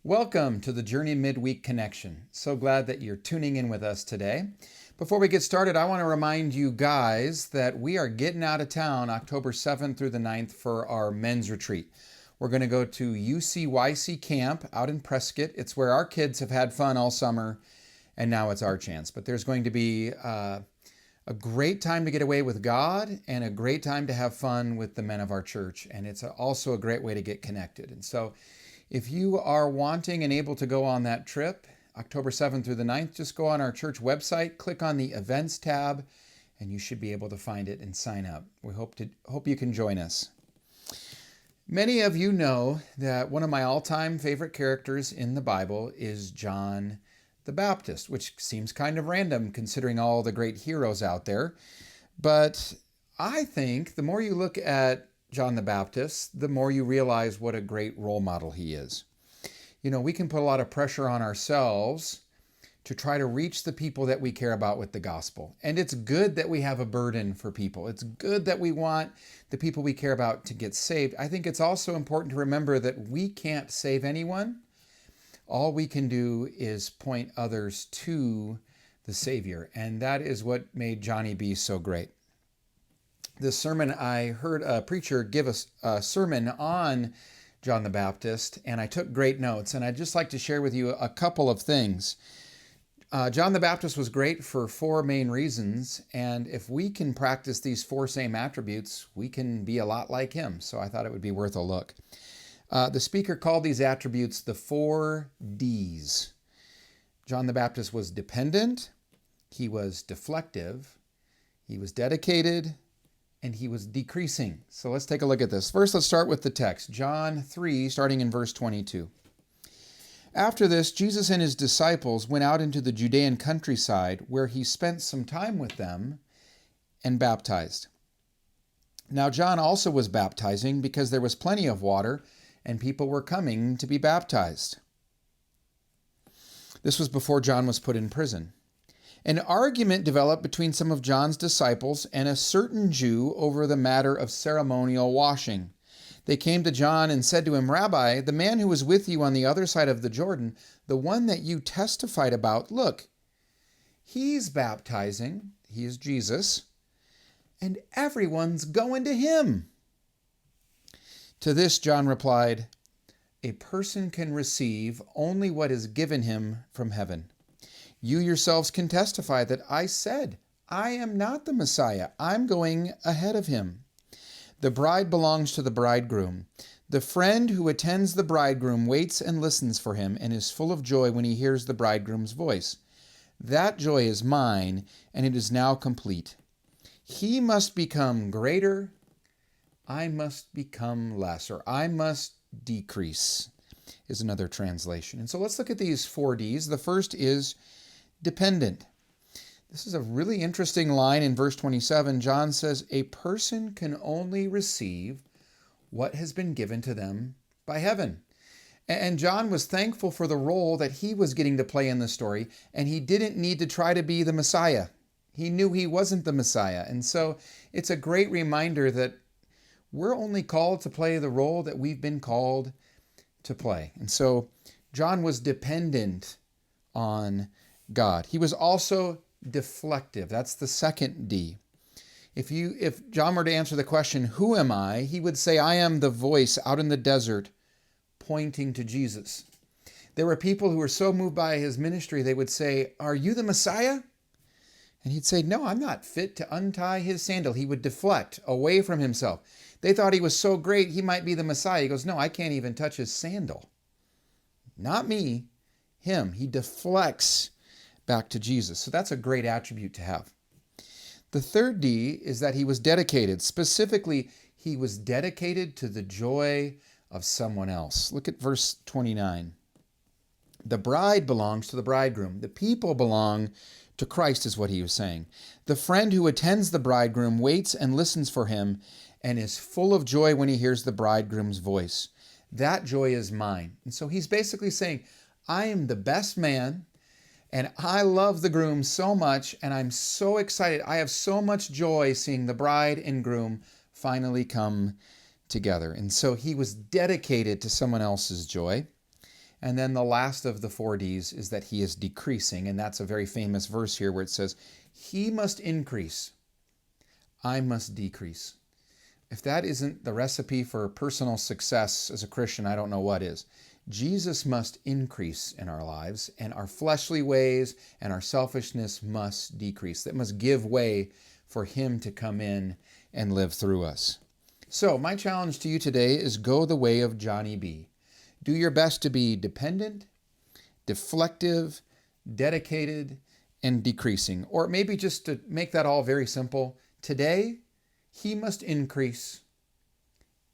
Welcome to the Journey Midweek Connection. So glad that you're tuning in with us today. Before we get started, I want to remind you guys that we are getting out of town October 7th through the 9th for our men's retreat. We're going to go to UCYC Camp out in Prescott. It's where our kids have had fun all summer, and now it's our chance. But there's going to be a great time to get away with God and a great time to have fun with the men of our church. And it's also a great way to get connected. And so if you are wanting and able to go on that trip, October 7th through the 9th, just go on our church website, click on the events tab, and you should be able to find it and sign up. We hope you can join us. Many of you know that one of my all-time favorite characters in the Bible is John the Baptist, which seems kind of random considering all the great heroes out there. But I think the more you look at John the Baptist, the more you realize what a great role model he is. You know, we can put a lot of pressure on ourselves to try to reach the people that we care about with the gospel. And it's good that we have a burden for people. It's good that we want the people we care about to get saved. I think it's also important to remember that we can't save anyone. All we can do is point others to the Savior. And that is what made Johnny B so great. This sermon, I heard a preacher give a sermon on John the Baptist, and I took great notes. And I'd just like to share with you a couple of things. John the Baptist was great for four main reasons, and if we can practice these four same attributes, we can be a lot like him. So I thought it would be worth a look. The speaker called these attributes the 4 Ds. John the Baptist was dependent, he was deflective, he was dedicated, and he was decreasing. So let's take a look at this. First, let's start with the text. John 3, starting in verse 22. After this, Jesus and his disciples went out into the Judean countryside, where he spent some time with them and baptized. Now John also was baptizing because there was plenty of water, and people were coming to be baptized. This was before John was put in prison. An argument developed between some of John's disciples and a certain Jew over the matter of ceremonial washing. They came to John and said to him, "Rabbi, the man who was with you on the other side of the Jordan, the one that you testified about, look, he's baptizing," he is Jesus, "and everyone's going to him." To this John replied, "A person can receive only what is given him from heaven. You yourselves can testify that I said, I am not the Messiah. I'm going ahead of him. The bride belongs to the bridegroom. The friend who attends the bridegroom waits and listens for him and is full of joy when he hears the bridegroom's voice. That joy is mine, and it is now complete. He must become greater. I must become less, or I must decrease, is another translation. And so let's look at these 4 Ds. The first is dependent. This is a really interesting line in verse 27. John says, a person can only receive what has been given to them by heaven. And John was thankful for the role that he was getting to play in the story, and he didn't need to try to be the Messiah. He knew he wasn't the Messiah. And so it's a great reminder that we're only called to play the role that we've been called to play. And so John was dependent on God. He was also deflective. That's the second D. If John were to answer the question, who am I? He would say, I am the voice out in the desert pointing to Jesus. There were people who were so moved by his ministry, they would say, are you the Messiah? And he'd say, no, I'm not fit to untie his sandal. He would deflect away from himself. They thought he was so great, he might be the Messiah. He goes, no, I can't even touch his sandal. Not me, him. He deflects back to Jesus. So that's a great attribute to have. The third D is that he was dedicated. Specifically, he was dedicated to the joy of someone else. Look at verse 29. The bride belongs to the bridegroom. The people belong to Christ, is what he was saying. The friend who attends the bridegroom waits and listens for him and is full of joy when he hears the bridegroom's voice. That joy is mine. And so he's basically saying, I am the best man, and I love the groom so much, and I'm so excited. I have so much joy seeing the bride and groom finally come together. And so he was dedicated to someone else's joy. And then the last of the 4 Ds is that he is decreasing. And that's a very famous verse here where it says, he must increase, I must decrease. If that isn't the recipe for personal success as a Christian, I don't know what is. Jesus must increase in our lives, and our fleshly ways and our selfishness must decrease. That must give way for him to come in and live through us. So my challenge to you today is go the way of Johnny B. Do your best to be dependent, deflective, dedicated, and decreasing. Or maybe just to make that all very simple, today, he must increase,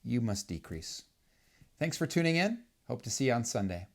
you must decrease. Thanks for tuning in. Hope to see you on Sunday.